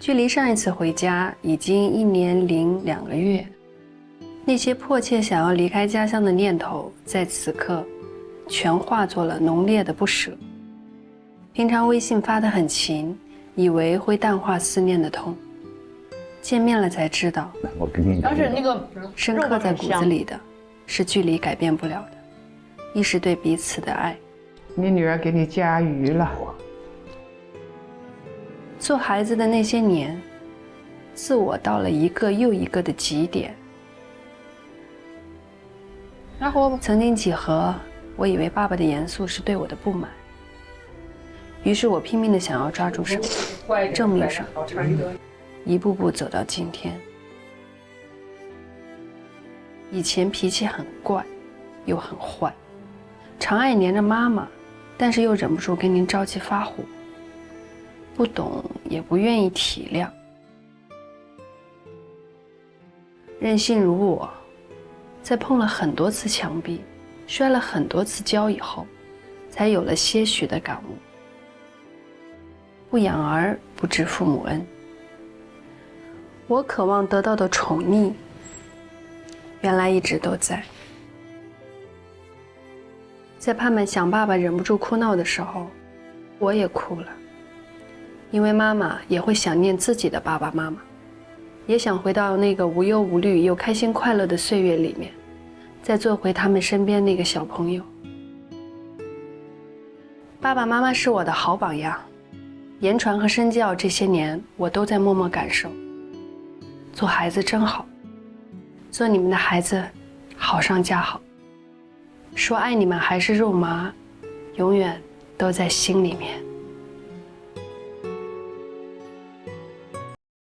距离上一次回家已经1年零2个月，那些迫切想要离开家乡的念头，在此刻全化作了浓烈的不舍。平常微信发得很勤，以为会淡化思念的痛，见面了才知道，我给你，但是那个深刻在骨子里的，是距离改变不了的，一是对彼此的爱。你女儿给你加鱼了。做孩子的那些年，自我到了一个又一个的极点。然后曾经几何，我以为爸爸的严肃是对我的不满，于是我拼命地想要抓住什么，证明什么，一步步走到今天。以前脾气很怪，又很坏，常爱黏着妈妈，但是又忍不住跟您着急发火，不懂也不愿意体谅。任性如我，在碰了很多次墙壁，摔了很多次跤以后，才有了些许的感悟。不养儿，不知父母恩。我渴望得到的宠溺，原来一直都在。在盼盼想爸爸忍不住哭闹的时候，我也哭了，因为妈妈也会想念自己的爸爸妈妈，也想回到那个无忧无虑又开心快乐的岁月里面，再做回他们身边那个小朋友。爸爸妈妈是我的好榜样，言传和身教这些年我都在默默感受。做孩子真好，做你们的孩子好上加好。说爱你们还是肉麻，永远都在心里面。